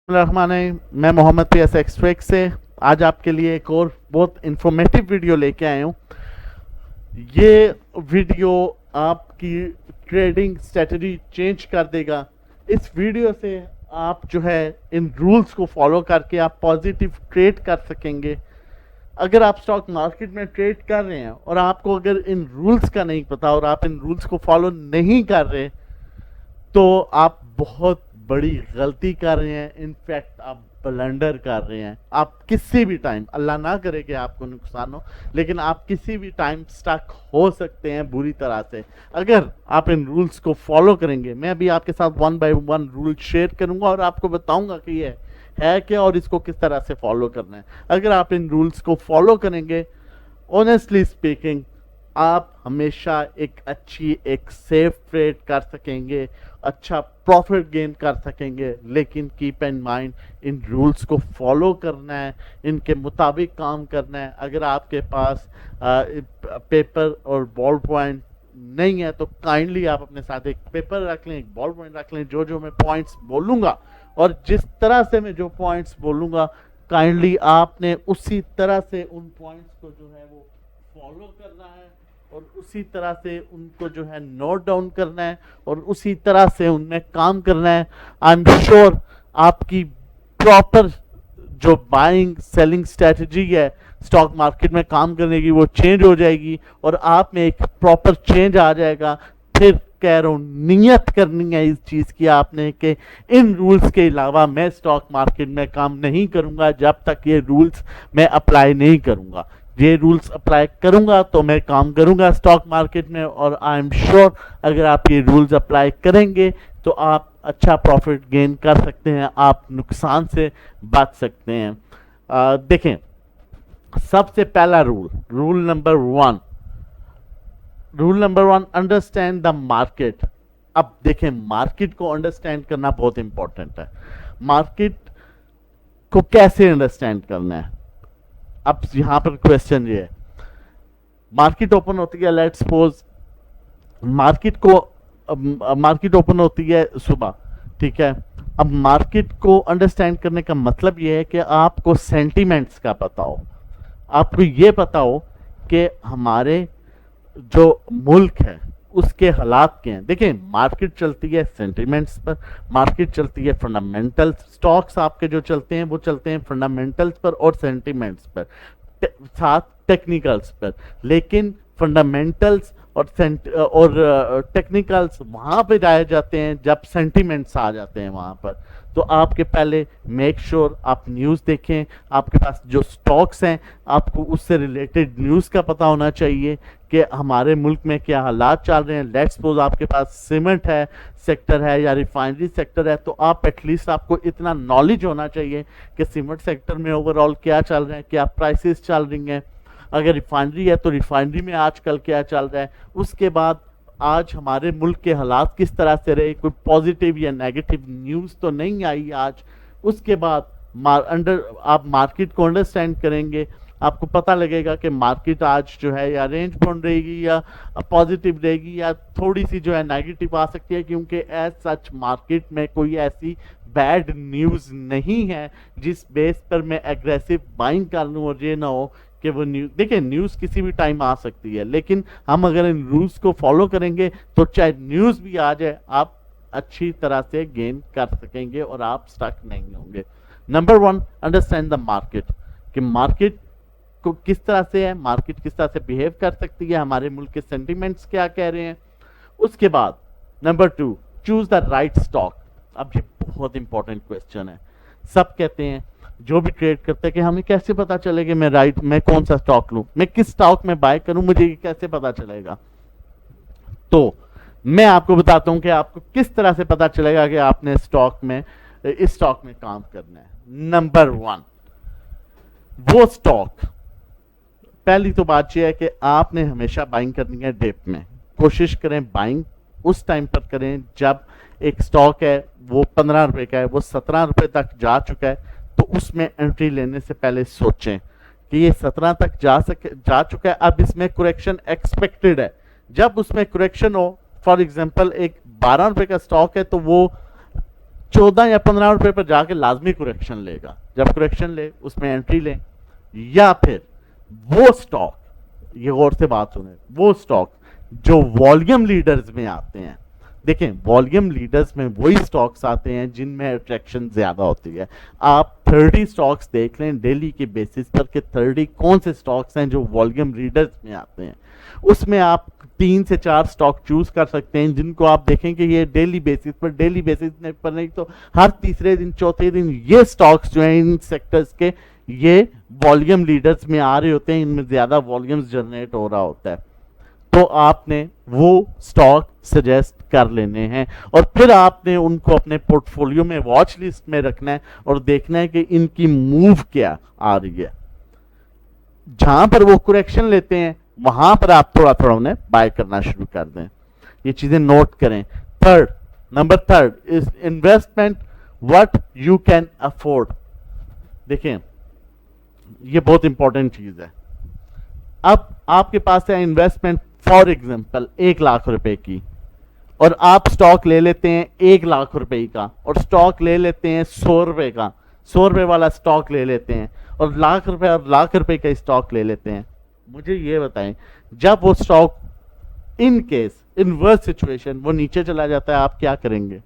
रहमान मैं Mohammad PS extract से आज आपके लिए एक और बहुत इंफॉर्मेटिव वीडियो लेके आया हूँ। ये वीडियो आपकी ट्रेडिंग स्ट्रेटजी चेंज कर देगा। इस वीडियो से आप जो है इन रूल्स को फॉलो करके आप पॉजिटिव ट्रेड कर सकेंगे। अगर आप स्टॉक मार्केट में ट्रेड कर रहे हैं और आपको अगर इन रूल्स का नहीं पता और आप इन रूल्स को फॉलो नहीं कर रहे तो आप बहुत बड़ी गलती कर रहे हैं। इनफैक्ट आप ब्लंडर कर रहे हैं। आप किसी भी टाइम, अल्लाह ना करे कि आपको नुकसान हो, लेकिन आप किसी भी टाइम स्टक हो सकते हैं बुरी तरह से अगर आप इन रूल्स को फॉलो करेंगे। मैं अभी आपके साथ 1 बाय 1 रूल शेयर करूंगा और आपको बताऊंगा कि ये है क्या और इसको किस तरह से फॉलो करना है। अगर आप इन रूल्स को फॉलो करेंगे, ऑनेस्टली स्पीकिंग, आप हमेशा एक सेफ ट्रेड कर सकेंगे, अच्छा प्रॉफिट गेन कर सकेंगे। लेकिन keep in mind, in rules को फॉलो करना है, इनके मुताबिक काम करना है। अगर आपके पास पेपर और बॉल पॉइंट नहीं है तो काइंडली आप अपने साथ एक पेपर रख लें, एक बॉल पॉइंट रख लें। जो जो मैं पॉइंट्स बोलूँगा और जिस तरह से मैं जो पॉइंट्स बोलूँगा, काइंडली आपने उसी तरह से उन पॉइंट्स को जो है वो फॉलो करना है और उसी तरह से उनको जो है नोट डाउन करना है और उसी तरह से उनमें काम करना है। आई एम श्योर आपकी प्रॉपर जो बाइंग सेलिंग स्ट्रेटजी है स्टॉक मार्केट में काम करने की, वो चेंज हो जाएगी और आप में एक प्रॉपर चेंज आ जाएगा। फिर कह रहा हूँ, नियत करनी है इस चीज़ की आपने कि इन रूल्स के अलावा मैं स्टॉक मार्केट में काम नहीं करूँगा जब तक ये रूल्स मैं अप्लाई नहीं करूँगा। ये रूल्स अप्लाई करूँगा तो मैं काम करूँगा स्टॉक मार्केट में। और आई एम श्योर अगर आप ये रूल्स अप्लाई करेंगे तो आप अच्छा प्रॉफिट गेन कर सकते हैं, आप नुकसान से बच सकते हैं। देखें, सबसे पहला rule number one, understand the market. अब देखें, मार्केट को अंडरस्टैंड करना बहुत इंपॉर्टेंट है। मार्केट को कैसे अंडरस्टैंड करना है? अब यहां पर क्वेश्चन ये है, मार्केट ओपन होती है, लेट्स सपोज मार्केट ओपन होती है सुबह, ठीक है। अब मार्केट को अंडरस्टैंड करने का मतलब ये है कि आपको सेंटीमेंट्स का पता हो, आपको ये पता हो कि हमारे जो मुल्क है उसके हालात क्या हैं। देखिए, मार्केट चलती है सेंटिमेंट्स पर, मार्केट चलती है फंडामेंटल्स। स्टॉक्स आपके जो चलते हैं वो चलते हैं फंडामेंटल्स पर और सेंटिमेंट्स पर, साथ टेक्निकल्स पर। लेकिन फंडामेंटल्स और टेक्निकल्स वहाँ पे जाए जाते हैं जब सेंटिमेंट्स आ जाते हैं वहाँ पर। तो आपके पहले मेक श्योर आप न्यूज़ देखें, आपके पास जो स्टॉक्स हैं आपको उससे रिलेटेड न्यूज़ का पता होना चाहिए कि हमारे मुल्क में क्या हालात चल रहे हैं। लेट्स सपोज आपके पास सीमेंट है सेक्टर है या रिफाइनरी सेक्टर है, तो आप एटलीस्ट आपको इतना नॉलेज होना चाहिए कि सीमेंट सेक्टर में ओवरऑल क्या चल रहे हैं, क्या प्राइसेस चल रही हैं। अगर रिफाइनरी है तो रिफाइनरी में आजकल क्या चल रहा है। उसके बाद आज हमारे मुल्क के हालात किस तरह से रहे, कोई पॉजिटिव या नेगेटिव न्यूज़ तो नहीं आई आज। उसके बाद आप मार्केट को अंडरस्टैंड करेंगे, आपको पता लगेगा कि मार्केट आज जो है या रेंज बाउंड रहेगी या पॉजिटिव रहेगी या थोड़ी सी जो है नेगेटिव आ सकती है, क्योंकि एज सच मार्केट में कोई ऐसी बैड न्यूज़ नहीं है जिस बेस पर मैं एग्रेसिव बाइंग कर लूँ और ये ना हो कि वो न्यूज़। देखिए, न्यूज़ किसी भी टाइम आ सकती है, लेकिन हम अगर इन रूल्स को फॉलो करेंगे तो चाहे न्यूज़ भी आ जाए आप अच्छी तरह से गेन कर सकेंगे और आप स्टक नहीं होंगे। Number one, understand the market, कि मार्केट को किस तरह से है, मार्केट किस तरह से बिहेव कर सकती है, हमारे मुल्क के सेंटिमेंट्स क्या कह रहे हैं। उसके बाद number two, choose the right stock. अब ये बहुत इंपॉर्टेंट क्वेश्चन है। सब कहते हैं, जो भी ट्रेड करते हैं, कि हमें कैसे पता चलेगा मैं कौन सा स्टॉक लूं, मैं किस स्टॉक में बाय करूं, मुझे ये कैसे पता चलेगा। तो मैं आपको बताता हूं कि आपको किस तरह से पता चलेगा कि आपने इस स्टॉक में काम करना है। नंबर वन, वो स्टॉक, पहली तो बात यह है कि आपने हमेशा बाइंग करनी है डिप में। कोशिश करें बाइंग उस टाइम पर करें जब एक स्टॉक है वो 15 रुपए का है, वो 17 रुपए तक जा चुका है, तो उसमें एंट्री लेने से पहले सोचें कि ये 17 तक जा चुका है, अब इसमें करेक्शन एक्सपेक्टेड है। जब उसमें करेक्शन हो, फॉर एग्जांपल एक 12 रुपए का स्टॉक है तो वो 14 या 15 रुपए पर जाके लाजमी करेक्शन लेगा। जब करेक्शन ले उसमें एंट्री लें, या फिर वो स्टॉक, ये गौर से बात सुने, वो स्टॉक जो वॉल्यूम लीडर्स में आते हैं। देखें, वॉल्यूम लीडर्स में वही स्टॉक्स आते हैं जिनमें अट्रैक्शन ज्यादा होती है। आप 30 स्टॉक्स देख लें डेली के बेसिस पर कि 30 कौन से स्टॉक्स हैं जो वॉल्यूम लीडर्स में आते हैं। उसमें आप 3 से 4 स्टॉक चूज कर सकते हैं जिनको आप देखें कि ये डेली बेसिस पर नहीं तो हर तीसरे दिन चौथे दिन ये स्टॉक्स जो हैं इन सेक्टर्स के, ये वॉल्यूम लीडर्स में आ रहे होते हैं, इनमें ज्यादा वॉल्यूम्स जनरेट हो रहा होता है। तो आपने वो स्टॉक सजेस्ट कर लेने हैं और फिर आपने उनको अपने पोर्टफोलियो में वॉच लिस्ट में रखना है और देखना है कि इनकी मूव क्या आ रही है। जहां पर वो करेक्शन लेते हैं वहां पर आप थोड़ा थोड़ा उन्हें बाय करना शुरू कर दें। ये चीजें नोट करें। Number third is investment what you can afford. देखें, ये बहुत इंपॉर्टेंट चीज है। अब आपके पास है इन्वेस्टमेंट, फॉर एग्जाम्पल 1 लाख रुपए की, और आप स्टॉक ले लेते हैं 1 लाख रुपए का, और स्टॉक ले लेते हैं 100 रुपए का, 100 रुपए वाला स्टॉक ले लेते हैं, और लाख रुपए का स्टॉक ले लेते हैं। मुझे ये बताएं, जब वो stock in case inverse situation वो नीचे चला जाता है, आप क्या करेंगे?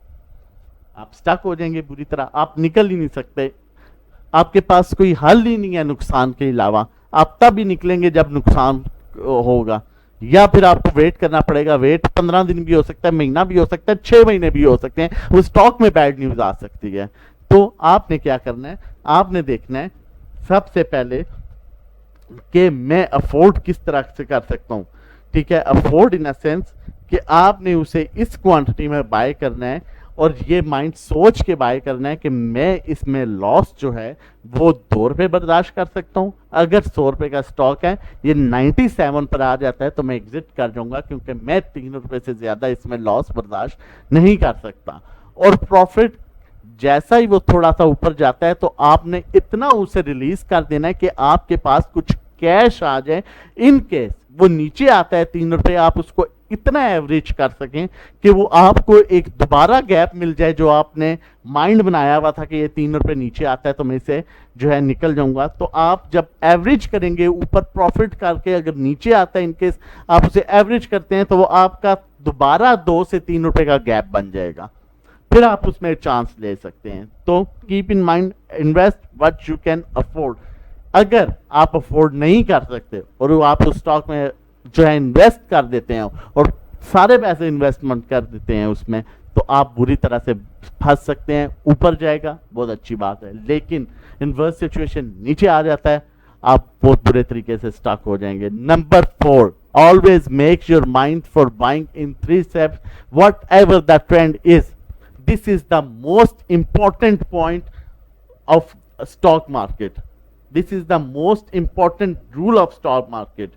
आप स्टक हो जाएंगे बुरी तरह, आप निकल ही नहीं सकते, आपके पास कोई हल ही नहीं है नुकसान के अलावा। आप तब ही निकलेंगे जब नुकसान होगा, या फिर आपको वेट करना पड़ेगा। वेट 15 दिन भी हो सकता है, महीना भी हो सकता है, 6 महीने भी हो सकते हैं। उस स्टॉक में बैड न्यूज आ सकती है। तो आपने क्या करना है, आपने देखना है सबसे पहले कि मैं अफोर्ड किस तरह से कर सकता हूं। ठीक है, अफोर्ड इन अ सेंस कि आपने उसे इस क्वांटिटी में बाय करना है और ये माइंड सोच के बाय करना है कि मैं इसमें लॉस जो है वो 2 रुपये बर्दाश्त कर सकता हूं। अगर 100 रुपये का स्टॉक है, ये 97 पर आ जाता है तो मैं एग्जिट कर जाऊंगा, क्योंकि मैं 3 रुपये से ज्यादा इसमें लॉस बर्दाश्त नहीं कर सकता। और प्रॉफिट जैसा ही वो थोड़ा सा ऊपर जाता है तो आपने इतना उसे रिलीज कर देना है कि आपके पास कुछ कैश आ जाए। इन केस वो नीचे आता है 3 रुपये, आप उसको इतना एवरेज कर सकें कि वो आपको एक दोबारा गैप मिल जाए, जो आपने माइंड बनाया हुआ था कि ये 3 रुपये नीचे आता है तो मैं इसे जो है निकल जाऊंगा। तो आप जब एवरेज करेंगे ऊपर प्रॉफिट करके, अगर नीचे आता है इनकेस आप उसे एवरेज करते हैं, तो वो आपका दोबारा 2 से 3 रुपये का गैप बन जाएगा, फिर आप उसमें चांस ले सकते हैं। तो keep in mind, invest what you can afford. अगर आप अफोर्ड नहीं कर सकते और वो आप उस स्टॉक में जो है इन्वेस्ट कर देते हैं और सारे पैसे इन्वेस्टमेंट कर देते हैं उसमें, तो आप बुरी तरह से फंस सकते हैं। ऊपर जाएगा बहुत अच्छी बात है, लेकिन इनवर्स सिचुएशन नीचे आ जाता है, आप बहुत बुरे तरीके से स्टक हो जाएंगे। Number 4, always make your mind for buying in 3 steps what ever the trend is. This is the most important point of stock market. This is the most important rule of stock market.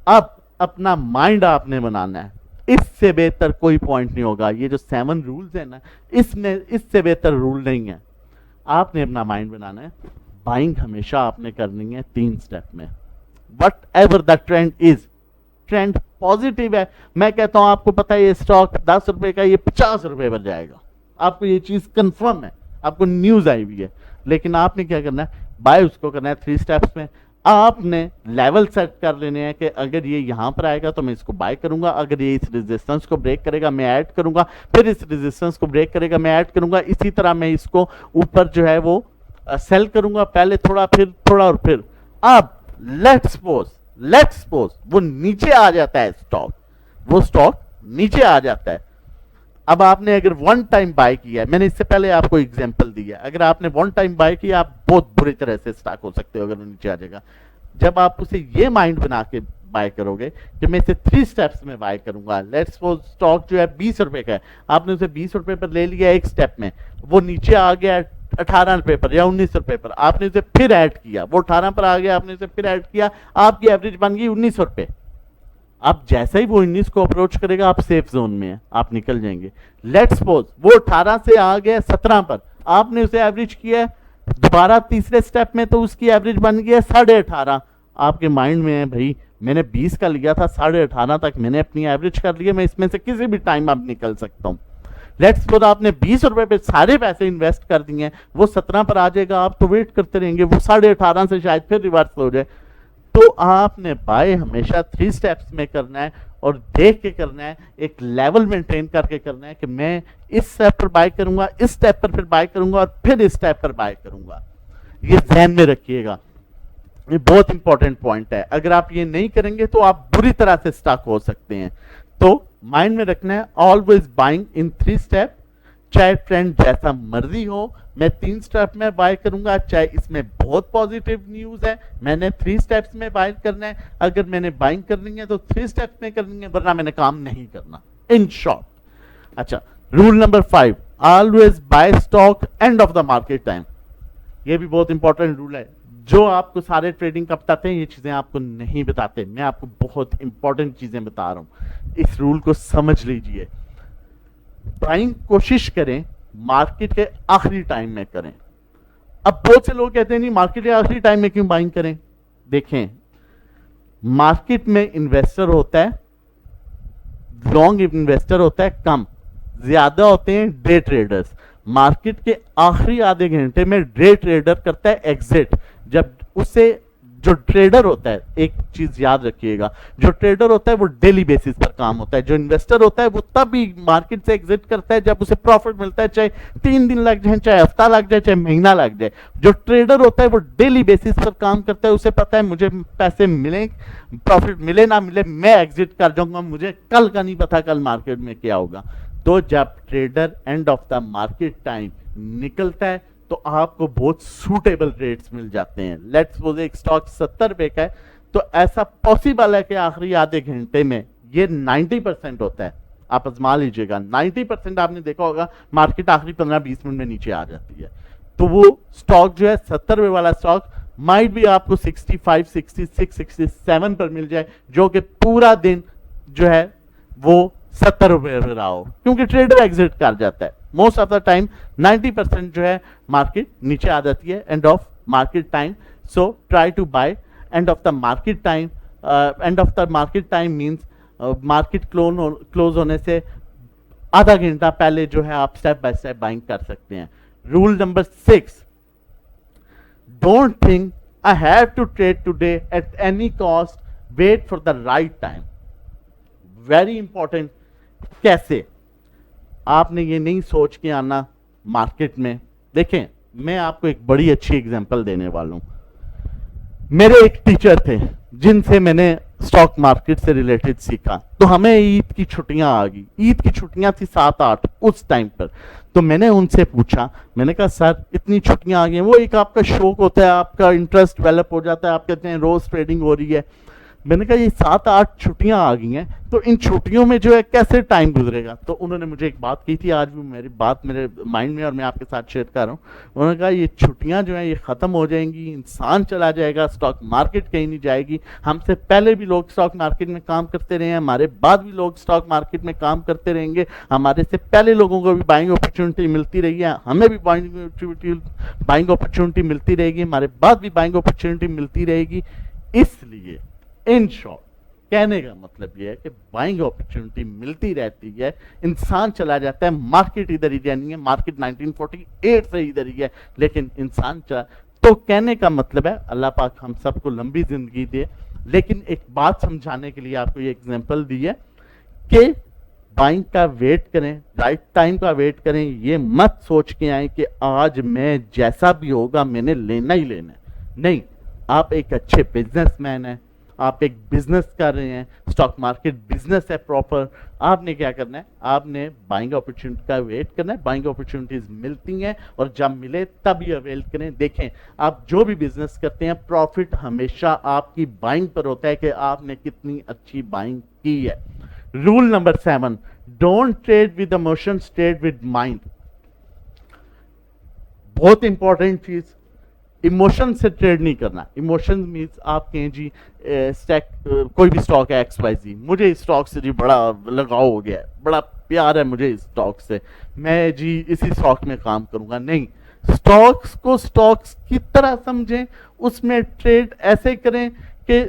अब अपना mind आपने बनाना है, इससे बेहतर कोई point नहीं होगा। ये जो 7 रूल्स है ना, इसमें इससे बेहतर रूल नहीं है। आपने अपना माइंड बनाना है, बाइंग हमेशा आपने करनी है 3 स्टेप में। What ever the trend is, trend positive है, मैं कहता हूं आपको पता है ये स्टॉक 10 रुपए का, ये 50 रुपए पर जाएगा, आपको ये चीज कंफर्म है, आपको न्यूज आई हुई है, लेकिन आपने क्या करना है, बाय उसको करना है 3 स्टेप्स में। आपने लेवल सेट कर लेने हैं कि अगर ये यहां पर आएगा तो मैं इसको बाय करूंगा, अगर ये इस रेजिस्टेंस को ब्रेक करेगा मैं ऐड करूंगा, फिर इस रेजिस्टेंस को ब्रेक करेगा मैं ऐड करूंगा, इसी तरह मैं इसको ऊपर जो है वो सेल करूंगा, पहले थोड़ा फिर थोड़ा और फिर। अब लेट्स सपोज वो नीचे आ जाता है स्टॉक, वो स्टॉक नीचे आ जाता है। अब आपने अगर 1 टाइम बाय किया है, मैंने इससे पहले आपको एग्जांपल दिया, अगर आपने 1 टाइम बाय किया आप बहुत बुरी तरह से स्टॉक हो सकते हो अगर नीचे आ जाएगा। जब आप उसे ये माइंड बना के बाय करोगे कि मैं इसे 3 स्टेप्स में बाय करूंगा, लेट्स सपोज स्टॉक जो है 20 रुपए का है, आपने उसे 20 रुपए पर ले लिया एक स्टेप में, वो नीचे आ गया 18 रुपए पर या 19 रुपए पर, आपने उसे फिर ऐड किया, वो 18 पर आ गया, आपने उसे फिर ऐड किया, आपकी एवरेज बन गई 19 रुपए। अब जैसे ही वो 19 को अप्रोच करेगा आप सेफ जोन में हैं, आप निकल जाएंगे। लेट्स सपोज वो 18 से आ गया 17 पर, आपने उसे एवरेज किया दोबारा तीसरे स्टेप में, तो उसकी एवरेज बन गई है 18.5। आपके माइंड में है भाई मैंने 20 का लिया था, 18.5 तक मैंने अपनी एवरेज कर लिया, मैं इसमें से किसी भी टाइम अब निकल सकता हूं। लेट्स सपोज आपने 20 रुपए पे सारे पैसे इन्वेस्ट कर दिए हैं, वो 17 पर आ जाएगा, आप तो वेट करते रहेंगे, वो 18.5 से शायद फिर रिवर्स हो जाए। तो आपने बाय हमेशा 3 स्टेप्स में करना है और देख के करना है, एक लेवल मेंटेन करके करना है कि मैं इस स्टेप पर बाय करूंगा, इस स्टेप पर फिर बाय करूंगा और फिर इस स्टेप पर बाय करूंगा। ये ध्यान में रखिएगा, ये बहुत इंपॉर्टेंट पॉइंट है। अगर आप ये नहीं करेंगे तो आप बुरी तरह से स्टक हो सकते हैं। तो माइंड में रखना है ऑलवेज बाइंग इन 3 स्टेप। चाहे ट्रेंड जैसा मर्जी हो, मैं 3 स्टेप में बाय करूंगा। चाहे इसमें बहुत पॉजिटिव न्यूज है, मैंने 3 स्टेप्स में बाय करना है। अगर मैंने बाइंग करनी है तो 3 स्टेप्स में करनी है, वरना मैंने काम नहीं करना, इन शॉर्ट। अच्छा, rule number 5, always buy stock end of the market time. ये भी बहुत इंपॉर्टेंट रूल है। जो आपको सारे ट्रेडिंग का बताते हैं, ये चीजें आपको नहीं बताते। मैं आपको बहुत इंपॉर्टेंट चीजें बता रहा हूं, इस रूल को समझ लीजिए। बाइंग कोशिश करें मार्केट के आखिरी टाइम में करें। अब बहुत से लोग कहते हैं नहीं, मार्केट के आखिरी टाइम में क्यों बाइंग करें? देखें, मार्केट में इन्वेस्टर होता है, लॉन्ग इन्वेस्टर होता है कम, ज्यादा होते हैं डे ट्रेडर्स। मार्केट के आखिरी आधे घंटे में डे ट्रेडर करता है एग्जिट। जब उसे, जो ट्रेडर होता है, एक चीज याद रखिएगा, जो ट्रेडर होता है वो डेली बेसिस पर काम होता है। जो इन्वेस्टर होता है वो तभी मार्केट से एग्जिट करता है जब उसे प्रॉफिट मिलता है, चाहे 3 दिन लग जाए, चाहे हफ्ता लग जाए, चाहे महीना लग जाए। जो ट्रेडर होता है वो डेली बेसिस पर काम करता है, उसे पता है मुझे पैसे मिले, प्रॉफिट मिले ना मिले, मैं एग्जिट कर जाऊंगा, मुझे कल का नहीं पता कल मार्केट में क्या होगा। तो जब trader and of the market time निकलता है तो आपको बहुत सूटेबल रेट्स मिल जाते हैं। लेट्स सपोज एक स्टॉक 70 रुपए का है, तो ऐसा पॉसिबल है कि आखिरी आधे घंटे में ये 90% होता है। आप आजमा लीजिएगा, 90% आपने देखा होगा मार्केट आखिरी 15-20 मिनट में नीचे आ जाती है। तो वो स्टॉक जो है 70 रुपए वाला स्टॉक माइट भी आपको 65, 66, 67 पर मिल जाए, जो कि पूरा दिन जो है वो 70 रुपए पे रहा हो, क्योंकि ट्रेडर एग्जिट कर जाता है। मोस्ट ऑफ द टाइम 90% जो है मार्केट नीचे आ जाती है end of market time. So try to buy end of the market time. End of the market time means market close होने से आधा घंटा पहले जो है आप स्टेप बाय स्टेप बाइंग कर सकते हैं। Rule number 6, don't think I have to trade today at any cost, wait for the right time. Very important. कैसे? आपने ये नहीं सोच के आना मार्केट में। देखें, मैं आपको एक बड़ी अच्छी एग्जांपल देने वाला हूं। मेरे एक टीचर थे जिनसे मैंने स्टॉक मार्केट से रिलेटेड सीखा। तो हमें ईद की छुट्टियां आ गई, ईद की छुट्टियां थी 7-8 उस टाइम पर। तो मैंने उनसे पूछा, मैंने कहा सर इतनी छुट्टियां आ गई हैं, वो एक आपका शौक होता है, आपका इंटरेस्ट डेवलप हो जाता है, आप कहते हैं रोज ट्रेडिंग हो रही है। मैंने कहा ये 7-8 छुट्टियां आ गई हैं, तो इन छुट्टियों में जो है कैसे टाइम गुजरेगा? तो उन्होंने मुझे एक बात की थी, आज भी मेरी बात मेरे माइंड में और मैं आपके साथ शेयर कर रहा हूँ। उन्होंने कहा ये छुट्टियां जो हैं ये खत्म हो जाएंगी, इंसान चला जाएगा, स्टॉक मार्केट कहीं नहीं जाएगी। हमसे पहले भी लोग स्टॉक मार्केट में काम करते रहे हैं, हमारे बाद भी लोग स्टॉक मार्केट में काम करते रहेंगे, हमारे से पहले लोगों को भी बाइंग अपॉर्चुनिटी मिलती रही है, हमें भी बाइंग अपॉर्चुनिटी मिलती रहेगी, हमारे बाद भी बाइंग अपॉर्चुनिटी मिलती रहेगी। इसलिए इन शॉर्ट कहने का मतलब यह है कि बाइंग अपॉर्चुनिटी मिलती रहती है, इंसान चला जाता है, मार्केट इधर ही नहीं है, मार्केट 1948 से इधर ही है, लेकिन इंसान चला। तो कहने का मतलब है अल्लाह पाक हम सबको लंबी जिंदगी दे, लेकिन एक बात समझाने के लिए आपको ये एग्जांपल दी है कि बाइंग का वेट करें, राइट टाइम का वेट करें। ये मत सोच के आए कि आज मैं जैसा भी होगा मैंने लेना ही लेना है। नहीं, आप एक अच्छे बिजनेसमैन हैं, आप एक बिजनेस कर रहे हैं, स्टॉक मार्केट बिजनेस है प्रॉपर। आपने क्या करना है? आपने बाइंग अपॉर्चुनिटी का वेट करना है। बाइंग अपॉर्चुनिटीज मिलती हैं और जब मिले तभी अवेल करें। देखें, आप जो भी बिजनेस करते हैं, प्रॉफिट हमेशा आपकी बाइंग पर होता है कि आपने कितनी अच्छी बाइंग की है। Rule number 7, don't trade with emotions, trade with mind. बहुत इंपॉर्टेंट चीज, इमोशन से ट्रेड नहीं करना। इमोशन मीन्स आप कहें जी कोई भी स्टॉक है XYZ, मुझे इस स्टॉक से जी बड़ा लगाव हो गया है, बड़ा प्यार है मुझे इस स्टॉक से, मैं जी इसी स्टॉक में काम करूंगा। नहीं, स्टॉक्स को स्टॉक्स की तरह समझें, उसमें ट्रेड ऐसे करें कि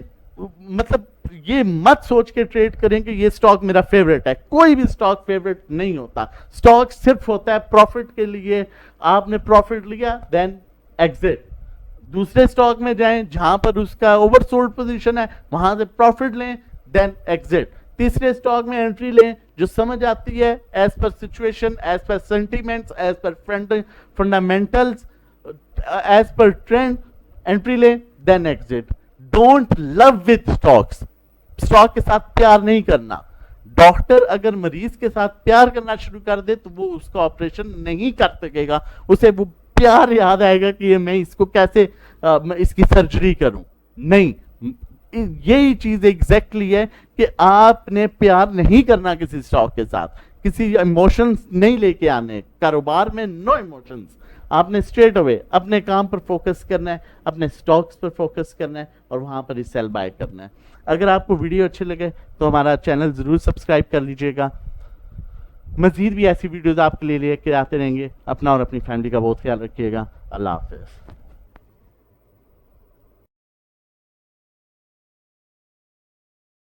मतलब ये मत सोच के ट्रेड करें कि ये स्टॉक मेरा फेवरेट है, कोई भी स्टॉक फेवरेट नहीं होता। स्टॉक सिर्फ होता है प्रॉफिट के लिए। आपने प्रॉफिट लिया देन एग्जिट, दूसरे स्टॉक में जाएं जहां पर उसका ओवरसोल्ड पोजीशन है, वहां से प्रॉफिट लें देन एग्जिट। तीसरे स्टॉक में एंट्री लें जो समझ आती है as per situation, as per sentiments, as per fundamentals, as per trend, entry लें then exit. Don't love with stocks, stock के साथ प्यार नहीं करना। डॉक्टर अगर मरीज के साथ प्यार करना शुरू कर दे तो वो उसका ऑपरेशन नहीं कर सकेगा, उसे वो प्यार याद आएगा कि ये मैं इसको कैसे इसकी सर्जरी करूं। नहीं, यही चीज एग्जैक्टली है कि आपने प्यार नहीं करना किसी स्टॉक के साथ, किसी इमोशंस नहीं लेके आने कारोबार में, नो इमोशंस। आपने स्ट्रेट अवे अपने काम पर फोकस करना है, अपने स्टॉक्स पर फोकस करना है और वहां पर ही सेल बाय करना है। अगर आपको वीडियो अच्छे लगे तो हमारा चैनल जरूर सब्सक्राइब कर लीजिएगा। मजीद भी ऐसी वीडियोस आपके लिए लेके आते रहेंगे। अपना और अपनी फैमिली का बहुत ख्याल रखिएगा। अल्लाह हाफिज़।